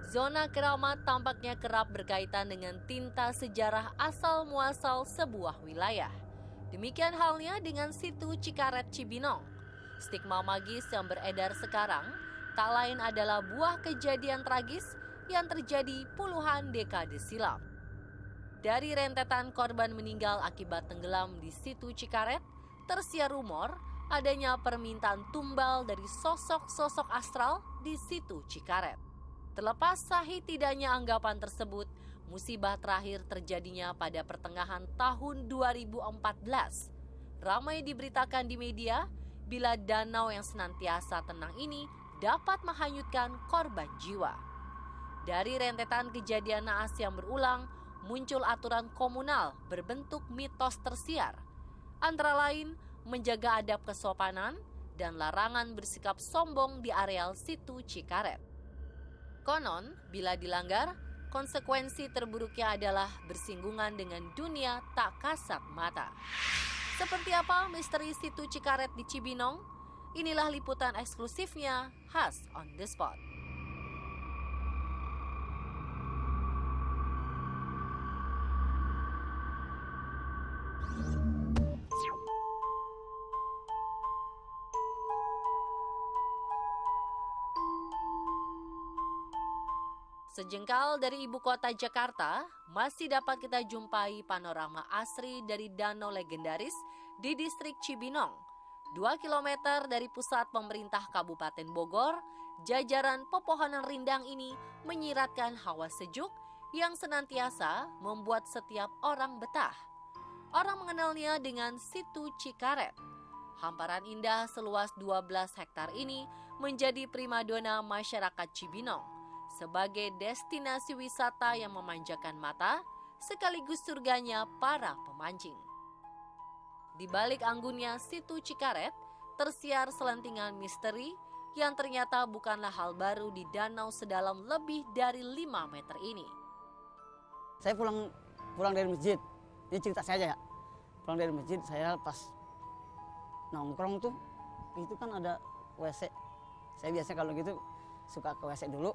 Zona keramat tampaknya kerap berkaitan dengan tinta sejarah asal-muasal sebuah wilayah. Demikian halnya dengan situ Cikaret Cibinong. Stigma magis yang beredar sekarang tak lain adalah buah kejadian tragis yang terjadi puluhan dekade silam. Dari rentetan korban meninggal akibat tenggelam di situ Cikaret, tersiar rumor adanya permintaan tumbal dari sosok-sosok astral di situ Cikaret. Terlepas sahih tidaknya anggapan tersebut, musibah terakhir terjadinya pada pertengahan tahun 2014. Ramai diberitakan di media bila danau yang senantiasa tenang ini dapat menghanyutkan korban jiwa. Dari rentetan kejadian naas yang berulang, muncul aturan komunal berbentuk mitos tersiar. Antara lain, menjaga adab kesopanan dan larangan bersikap sombong di areal situ Cikaret. Konon, bila dilanggar, konsekuensi terburuknya adalah bersinggungan dengan dunia tak kasat mata. Seperti apa misteri situ Cikaret di Cibinong? Inilah liputan eksklusifnya khas On The Spot. Sejengkal dari ibu kota Jakarta, masih dapat kita jumpai panorama asri dari danau legendaris di distrik Cibinong. 2 km dari pusat pemerintah Kabupaten Bogor, jajaran pepohonan rindang ini menyiratkan hawa sejuk yang senantiasa membuat setiap orang betah. Orang mengenalnya dengan situ Cikaret. Hamparan indah seluas 12 hektar ini menjadi primadona masyarakat Cibinong sebagai destinasi wisata yang memanjakan mata, sekaligus surganya para pemancing. Di balik anggunnya situ Cikaret, tersiar selentingan misteri yang ternyata bukanlah hal baru di danau sedalam lebih dari 5 meter ini. Saya pulang dari masjid, ini cerita saya aja ya. Pulang dari masjid, saya pas nongkrong tuh, itu kan ada WC. Saya biasa kalau gitu suka ke WC dulu.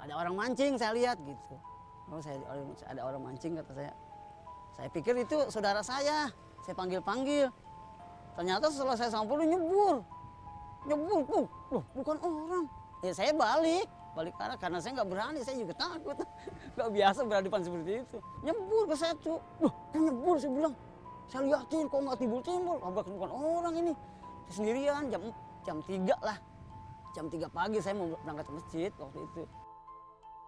Ada orang mancing, saya lihat gitu. Ada orang mancing, kata saya. Saya pikir itu saudara saya panggil-panggil. Ternyata setelah saya sampai nyebur tuh, loh bukan orang. Ya saya balik arah karena saya nggak berani, saya juga takut. Nggak biasa berhadapan seperti itu. Nyebur ke saya tuh, loh kan nyebur, saya bilang. Saya liatin kok nggak timbul-timbul, bukan orang ini. Saya sendirian, jam 3 lah. Jam 3 pagi saya mau berangkat ke masjid waktu itu.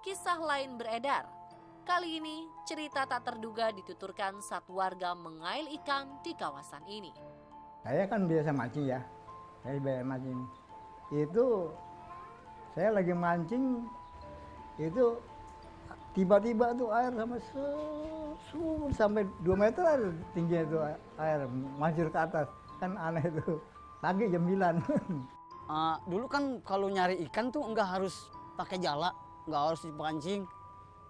Kisah lain beredar. Kali ini cerita tak terduga dituturkan saat warga mengail ikan di kawasan ini. Saya kan biasa mancing ya. Saya biasa mancing. Itu saya lagi mancing, itu tiba-tiba tuh air sampai 2 meter air tingginya itu air mancur ke atas. Kan aneh itu. Pagi jam 9. Dulu kan kalau nyari ikan tuh nggak harus pakai jala, nggak harus dipancing,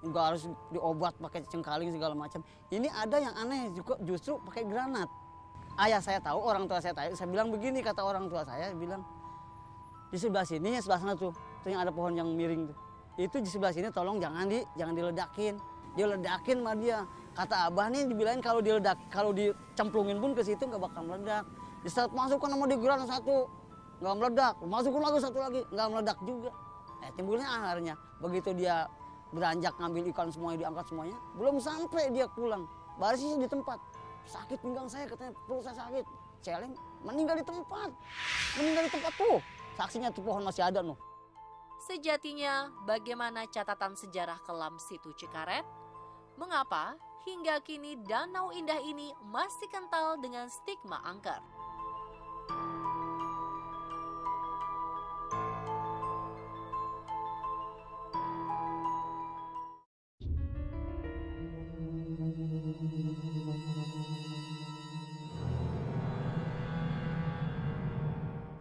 nggak harus diobat pakai cengkaling segala macam. Ini ada yang aneh juga, justru pakai granat. Ayah saya tahu, orang tua saya tahu. Saya bilang begini, kata orang tua saya bilang, di sebelah sini, sebelah sana tuh yang ada pohon yang miring tuh. Itu di sebelah sini tolong jangan diledakin. Dia ledakin sama dia. Kata abah nih dibilangin kalau dicemplungin pun ke situ nggak bakal meledak. Di saat masukkan sama di granat satu, nggak meledak. Masukin lagi satu lagi, nggak meledak juga. Timbulnya akhirnya begitu dia beranjak ngambil ikan semuanya, diangkat semuanya, belum sampai dia pulang, barisnya di tempat. Sakit pinggang saya, katanya perut saya sakit. Celeng, meninggal di tempat tuh. Saksinya tuh pohon masih ada noh. Sejatinya, bagaimana catatan sejarah kelam situ Cikaret? Mengapa hingga kini danau indah ini masih kental dengan stigma angker?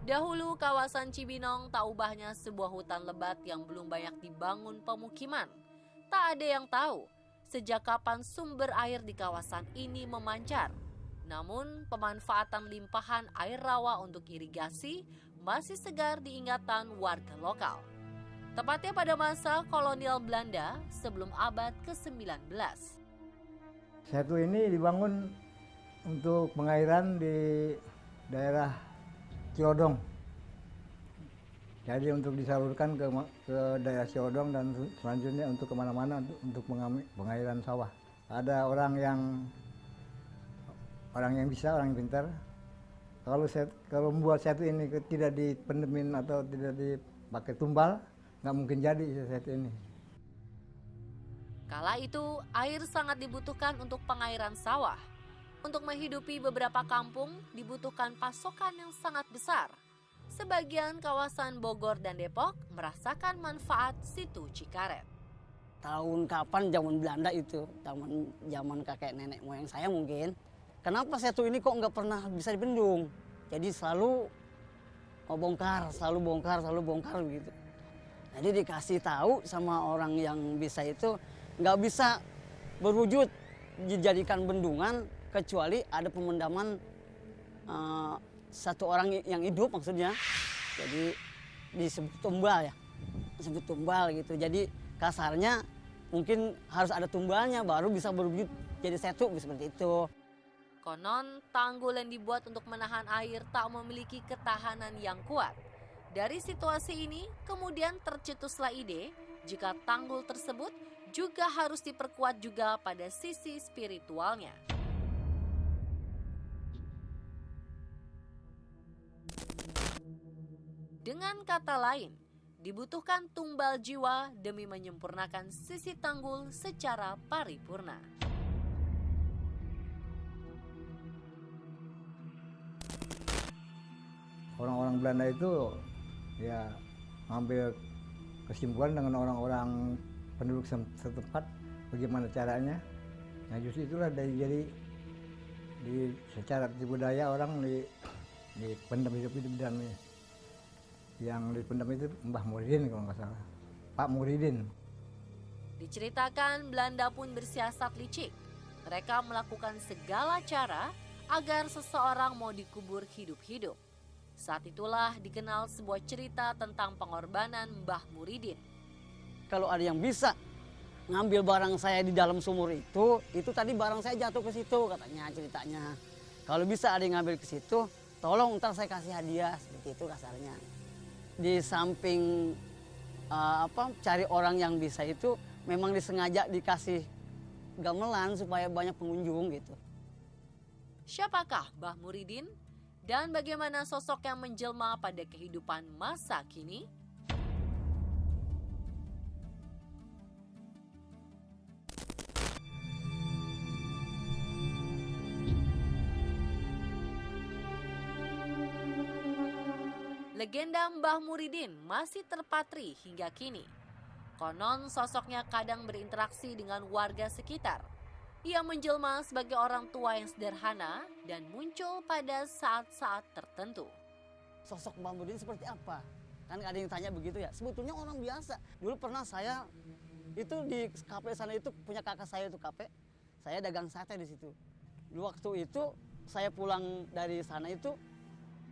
Dahulu kawasan Cibinong tak ubahnya sebuah hutan lebat yang belum banyak dibangun pemukiman. Tak ada yang tahu sejak kapan sumber air di kawasan ini memancar. Namun pemanfaatan limpahan air rawa untuk irigasi masih segar diingatan warga lokal. tepatnya pada masa kolonial Belanda sebelum abad ke-19. Setu ini dibangun untuk pengairan di daerah Ciodong. Jadi untuk disalurkan ke daerah Ciodong dan selanjutnya untuk kemana-mana untuk pengairan sawah. Ada orang yang bisa, orang yang pintar. Kalau membuat setu ini tidak dipendemin atau tidak dipakai tumbal, nggak mungkin jadi setu ini. Kala itu, air sangat dibutuhkan untuk pengairan sawah. Untuk menghidupi beberapa kampung, dibutuhkan pasokan yang sangat besar. Sebagian kawasan Bogor dan Depok merasakan manfaat situ Cikaret. Tahun kapan zaman Belanda itu, zaman kakek nenek moyang saya mungkin. Kenapa setu ini kok nggak pernah bisa dibendung? Jadi selalu bongkar begitu. Jadi dikasih tahu sama orang yang bisa itu nggak bisa berwujud dijadikan bendungan kecuali ada pemendaman satu orang yang hidup maksudnya. Jadi disebut tumbal ya, disebut tumbal gitu. Jadi kasarnya mungkin harus ada tumbalnya baru bisa berwujud jadi setu seperti itu. Konon, tanggul yang dibuat untuk menahan air tak memiliki ketahanan yang kuat. Dari situasi ini, kemudian tercetuslah ide jika tanggul tersebut juga harus diperkuat juga pada sisi spiritualnya. Dengan kata lain, dibutuhkan tumbal jiwa demi menyempurnakan sisi tanggul secara paripurna. Orang-orang Belanda itu ya ngambil kesimpulan dengan orang-orang penduduk setempat bagaimana caranya. Nah justru itulah jadi secara budaya orang dipendam hidup dan yang dipendam itu Mbah Muridin kalau nggak salah, Pak Muridin. Diceritakan Belanda pun bersiasat licik. Mereka melakukan segala cara agar seseorang mau dikubur hidup-hidup. Saat itulah dikenal sebuah cerita tentang pengorbanan Mbah Muridin. Kalau ada yang bisa ngambil barang saya di dalam sumur itu tadi barang saya jatuh ke situ katanya ceritanya. Kalau bisa ada yang ngambil ke situ, tolong ntar saya kasih hadiah seperti itu kasarnya. Di samping cari orang yang bisa itu memang disengaja dikasih gamelan supaya banyak pengunjung gitu. Siapakah Mbah Muridin? Dan bagaimana sosok yang menjelma pada kehidupan masa kini? Legenda Mbah Muridin masih terpatri hingga kini. Konon sosoknya kadang berinteraksi dengan warga sekitar. Ia menjelma sebagai orang tua yang sederhana dan muncul pada saat-saat tertentu. Sosok Mbah Muridin seperti apa? Kan ada yang tanya begitu ya. Sebetulnya orang biasa. Dulu pernah saya itu di kafe sana itu punya kakak saya itu kafe. Saya dagang sate di situ. Waktu itu saya pulang dari sana itu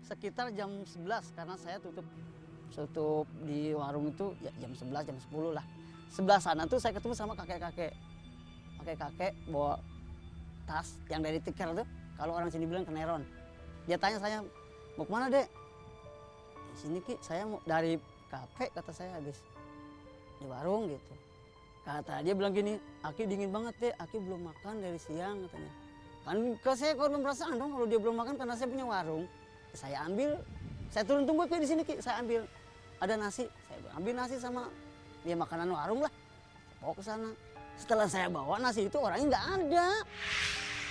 sekitar jam 11 karena saya tutup di warung itu ya jam 11 jam 10 lah. Sebelah sana tuh saya ketemu sama kakek-kakek bawa tas yang dari tikar tuh, kalau orang sini bilang keneron. Dia tanya saya, mau kemana dek? Di sini Ki, saya mau dari kafe kata saya habis di warung gitu. Kata dia bilang gini, Aki dingin banget dek, Aki belum makan dari siang katanya. Kan saya korban perasaan dong kalau dia belum makan karena saya punya warung. Saya ambil, saya turun tunggu Ki di sini Ki, saya ambil ada nasi, saya ambil nasi sama dia makanan warung lah, bawa ke sana. Setelah saya bawa nasi itu orangnya nggak ada.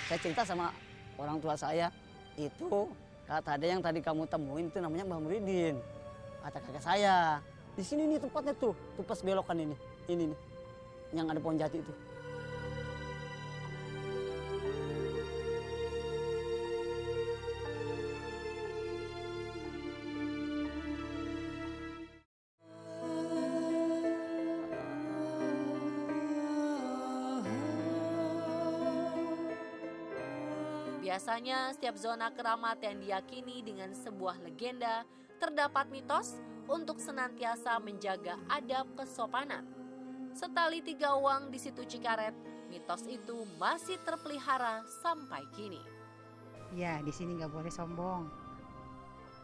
Saya cerita sama orang tua saya, itu kata ada yang tadi kamu temuin itu namanya Mbah Muridin. Kata kakek saya, di sini nih tempatnya tuh pas belokan ini nih, yang ada pohon jati itu. Biasanya setiap zona keramat yang diyakini dengan sebuah legenda terdapat mitos untuk senantiasa menjaga adab kesopanan. Setali 3 uang di situ Cikaret, mitos itu masih terpelihara sampai kini. Ya, di sini nggak boleh sombong,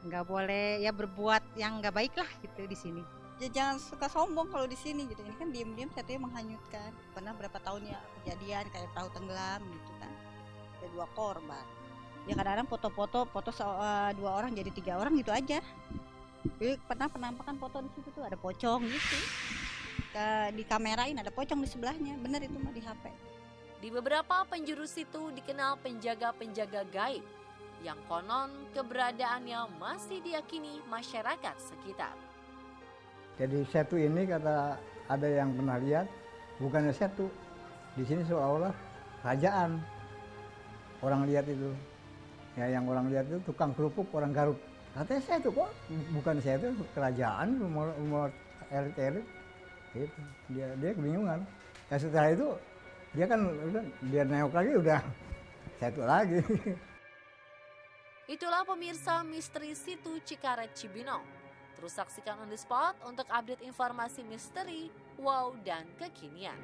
nggak boleh ya berbuat yang nggak baik lah gitu di sini. Ya jangan suka sombong kalau di sini gitu. Ini kan diam-diam satunya menghanyutkan. Pernah berapa tahun ya kejadian kayak perahu tenggelam gitu kan. Ada 2 korban. Ya kadang-kadang foto 2 orang jadi 3 orang gitu aja. Jadi pernah penampakan foto di situ tuh ada pocong gitu. Di kamerain ada pocong di sebelahnya. Bener itu mah di HP. Di beberapa penjuru situ dikenal penjaga-penjaga gaib yang konon keberadaannya masih diyakini masyarakat sekitar. Jadi Setu ini kata ada yang pernah lihat, bukannya Setu. Di sini seolah-olah kerajaan. Orang lihat itu. Ya yang orang lihat itu tukang kerupuk orang Garut. Katanya Setu kok, bukan Setu, kerajaan, rumah elit-elit. Gitu. Dia kebingungan. Ya setelah itu dia nengok lagi udah Setu lagi. Itulah pemirsa misteri situ Cikaret Cibinong. Terus saksikan On The Spot untuk update informasi misteri, wow, dan kekinian.